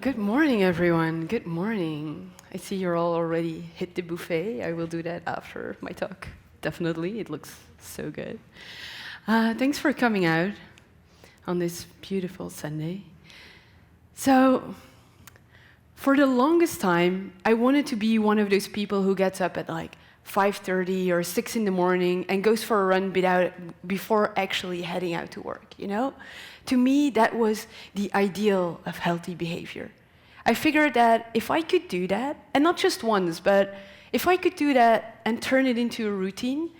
Good morning, everyone. Good morning. I see you're all already hit the buffet. I will do that after my talk. Definitely. It looks so good. Thanks for coming out on this beautiful Sunday. So, for the longest time, I wanted to be one of those people who gets up at like 5:30 or 6 in the morning and goes for a run before actually heading out to work, you know? To me, that was the ideal of healthy behavior. I figured that if I could do that, and not just once, but if I could do that and turn it into a routine,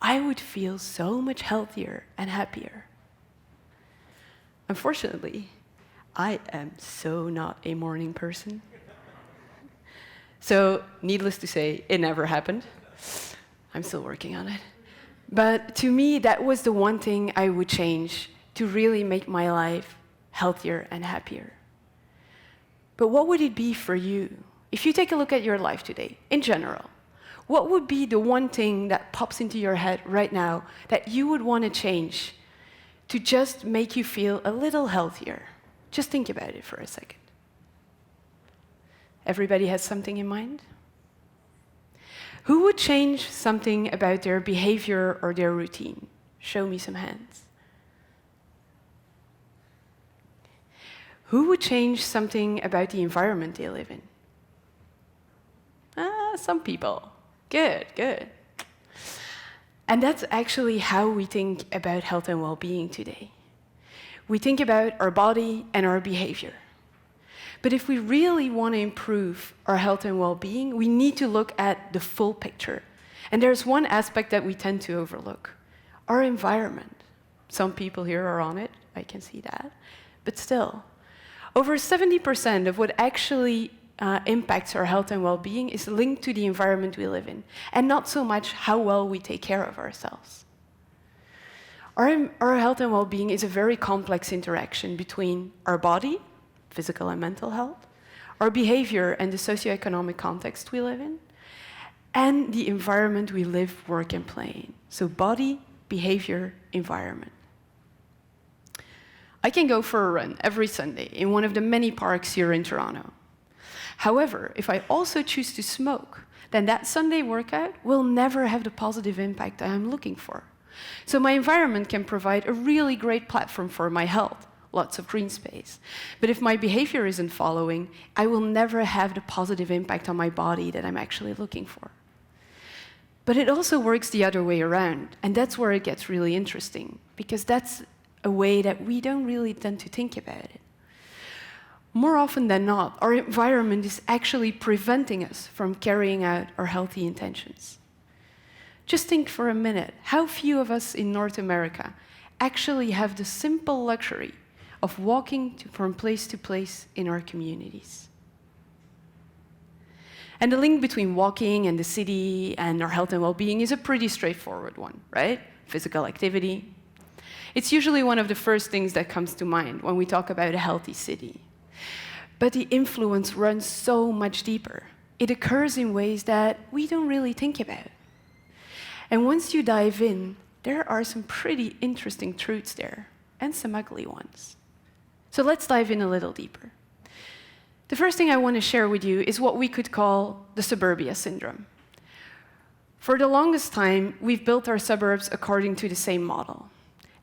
I would feel so much healthier and happier. Unfortunately, I am so not a morning person. So, needless to say, it never happened. I'm still working on it. But to me, that was the one thing I would change to really make my life healthier and happier. But what would it be for you? If you take a look at your life today, in general, what would be the one thing that pops into your head right now that you would want to change to just make you feel a little healthier? Just think about it for a second. Everybody has something in mind? Who would change something about their behavior or their routine? Show me some hands. Who would change something about the environment they live in? Some people. Good, good. And that's actually how we think about health and well-being today. We think about our body and our behavior. But if we really want to improve our health and well-being, we need to look at the full picture. And there's one aspect that we tend to overlook: our environment. Some people here are on it, I can see that. But still, over 70% of what actually impacts our health and well-being is linked to the environment we live in, and not so much how well we take care of ourselves. Our health and well-being is a very complex interaction between our body, physical and mental health, our behavior and the socioeconomic context we live in, and the environment we live, work, and play in. So body, behavior, environment. I can go for a run every Sunday in one of the many parks here in Toronto. However, if I also choose to smoke, then that Sunday workout will never have the positive impact I'm looking for. So my environment can provide a really great platform for my health, lots of green space. But if my behavior isn't following, I will never have the positive impact on my body that I'm actually looking for. But it also works the other way around, and that's where it gets really interesting, because that's a way that we don't really tend to think about it. More often than not, our environment is actually preventing us from carrying out our healthy intentions. Just think for a minute, how few of us in North America actually have the simple luxury of walking from place to place in our communities. And the link between walking and the city and our health and well-being is a pretty straightforward one, right? Physical activity. It's usually one of the first things that comes to mind when we talk about a healthy city. But the influence runs so much deeper. It occurs in ways that we don't really think about. And once you dive in, there are some pretty interesting truths there, and some ugly ones. So let's dive in a little deeper. The first thing I want to share with you is what we could call the suburbia syndrome. For the longest time, we've built our suburbs according to the same model.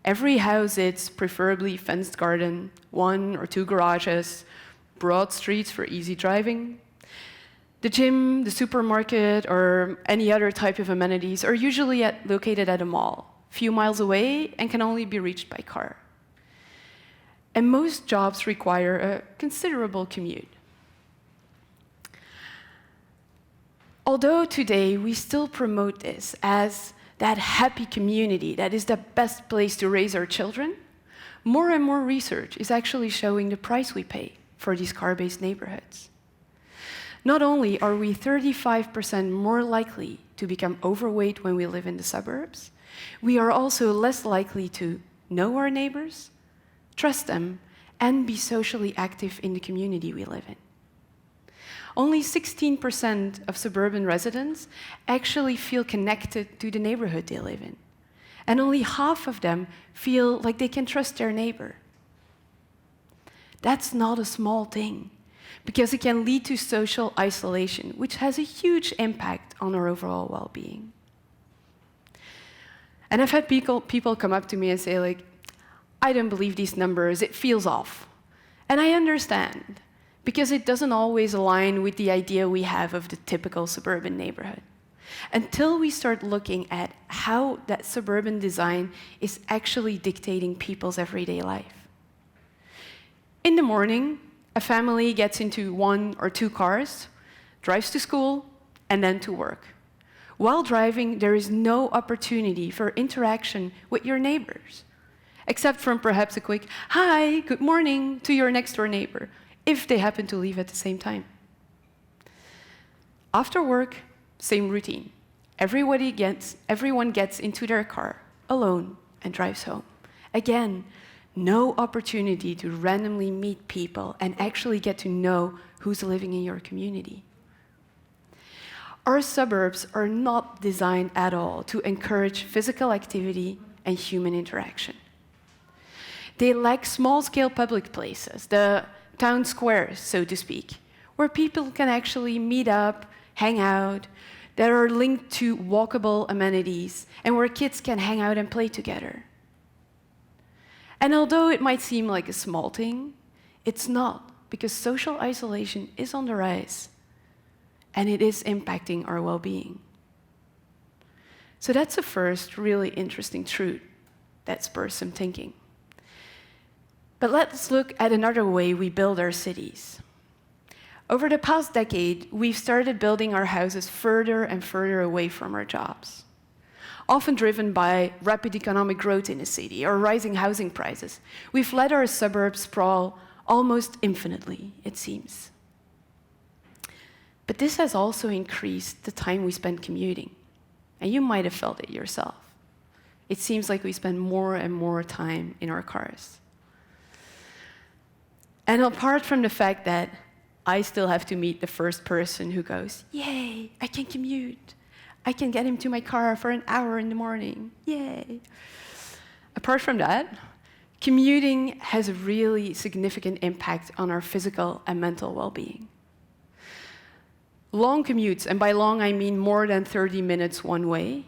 Every house is preferably fenced garden, 1 or 2 garages, broad streets for easy driving. The gym, the supermarket, or any other type of amenities are usually located at a mall, a few miles away, and can only be reached by car. And most jobs require a considerable commute. Although today we still promote this as that happy community that is the best place to raise our children, more and more research is actually showing the price we pay for these car-based neighborhoods. Not only are we 35% more likely to become overweight when we live in the suburbs, we are also less likely to know our neighbors, trust them, and be socially active in the community we live in. Only 16% of suburban residents actually feel connected to the neighborhood they live in. And only half of them feel like they can trust their neighbor. That's not a small thing. because it can lead to social isolation, which has a huge impact on our overall well-being. And I've had people come up to me and say, like, I don't believe these numbers, it feels off. And I understand, because it doesn't always align with the idea we have of the typical suburban neighborhood. Until we start looking at how that suburban design is actually dictating people's everyday life. In the morning, a family gets into 1 or 2 cars, drives to school, and then to work. While driving, there is no opportunity for interaction with your neighbors, except from perhaps a quick, hi, good morning, to your next-door neighbor, if they happen to leave at the same time. After work, same routine. Everyone gets into their car, alone, and drives home. Again, no opportunity to randomly meet people and actually get to know who's living in your community. Our suburbs are not designed at all to encourage physical activity and human interaction. They lack small-scale public places, the town squares, so to speak, where people can actually meet up, hang out, that are linked to walkable amenities, and where kids can hang out and play together. And although it might seem like a small thing, it's not, because social isolation is on the rise, and it is impacting our well-being. So that's the first really interesting truth that spurs some thinking. But let's look at another way we build our cities. Over the past decade, we've started building our houses further and further away from our jobs. Often driven by rapid economic growth in a city or rising housing prices, we've let our suburbs sprawl almost infinitely, it seems. But this has also increased the time we spend commuting. And you might have felt it yourself. It seems like we spend more and more time in our cars. And apart from the fact that I still have to meet the first person who goes, yay, I can commute. I can get into my car for an hour in the morning, yay. Apart from that, commuting has a really significant impact on our physical and mental well-being. Long commutes, and by long I mean more than 30 minutes one way,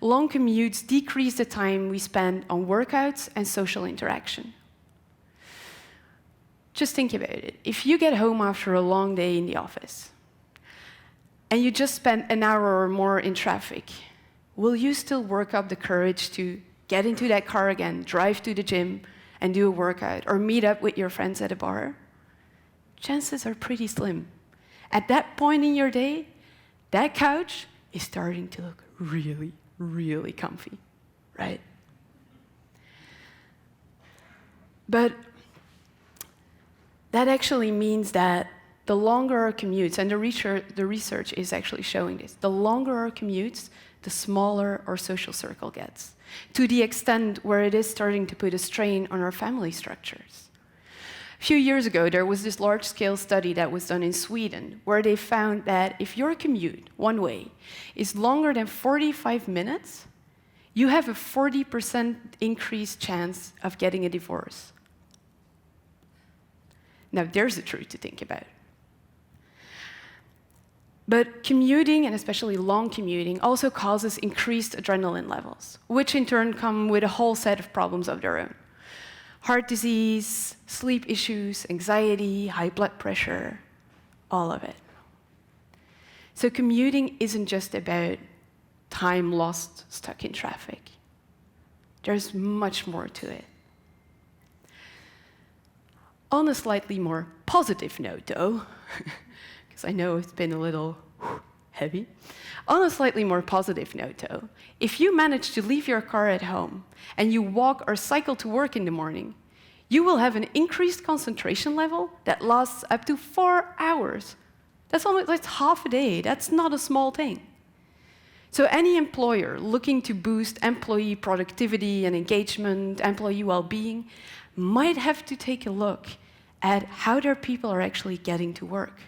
long commutes decrease the time we spend on workouts and social interaction. Just think about it. If you get home after a long day in the office, and you just spent an hour or more in traffic, will you still work up the courage to get into that car again, drive to the gym, and do a workout, or meet up with your friends at a bar? Chances are pretty slim. At that point in your day, that couch is starting to look really, really comfy, right? But that actually means that the longer our commutes, and the research is actually showing this, the longer our commutes, the smaller our social circle gets, to the extent where it is starting to put a strain on our family structures. A few years ago, there was this large-scale study that was done in Sweden, where they found that if your commute, one way, is longer than 45 minutes, you have a 40% increased chance of getting a divorce. Now, there's the truth to think about. But commuting, and especially long commuting, also causes increased adrenaline levels, which in turn come with a whole set of problems of their own. Heart disease, sleep issues, anxiety, high blood pressure, all of it. So commuting isn't just about time lost stuck in traffic. There's much more to it. On a slightly more positive note, though, because I know it's been a little heavy. On a slightly more positive note, though, if you manage to leave your car at home and you walk or cycle to work in the morning, you will have an increased concentration level that lasts up to 4 hours. That's half a day. That's not a small thing. So any employer looking to boost employee productivity and engagement, employee well-being, might have to take a look at how their people are actually getting to work.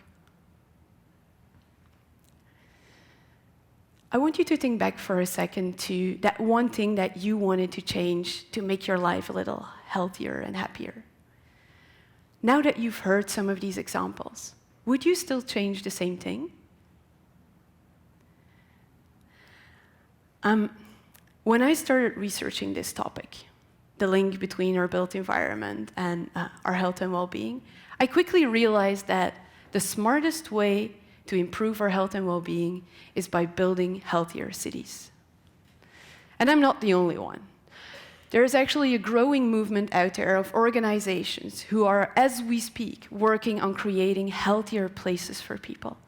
I want you to think back for a second to that one thing that you wanted to change to make your life a little healthier and happier. Now that you've heard some of these examples, would you still change the same thing? When I started researching this topic, the link between our built environment and our health and well-being, I quickly realized that the smartest way to improve our health and well-being is by building healthier cities. And I'm not the only one. There is actually a growing movement out there of organizations who are, as we speak, working on creating healthier places for people.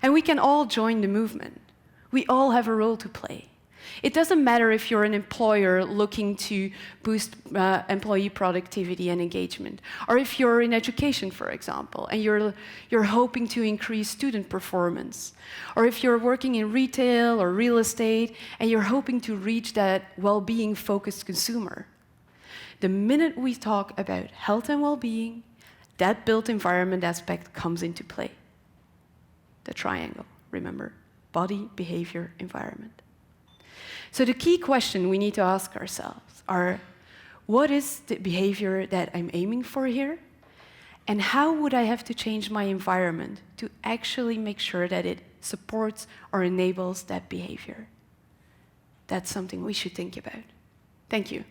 And we can all join the movement. We all have a role to play. It doesn't matter if you're an employer looking to boost employee productivity and engagement, or if you're in education, for example, and you're hoping to increase student performance, or if you're working in retail or real estate and you're hoping to reach that well-being focused consumer. The minute we talk about health and well-being, that built environment aspect comes into play. The triangle, remember, body, behavior, environment. So the key question we need to ask ourselves are, what is the behavior that I'm aiming for here? And how would I have to change my environment to actually make sure that it supports or enables that behavior? That's something we should think about. Thank you.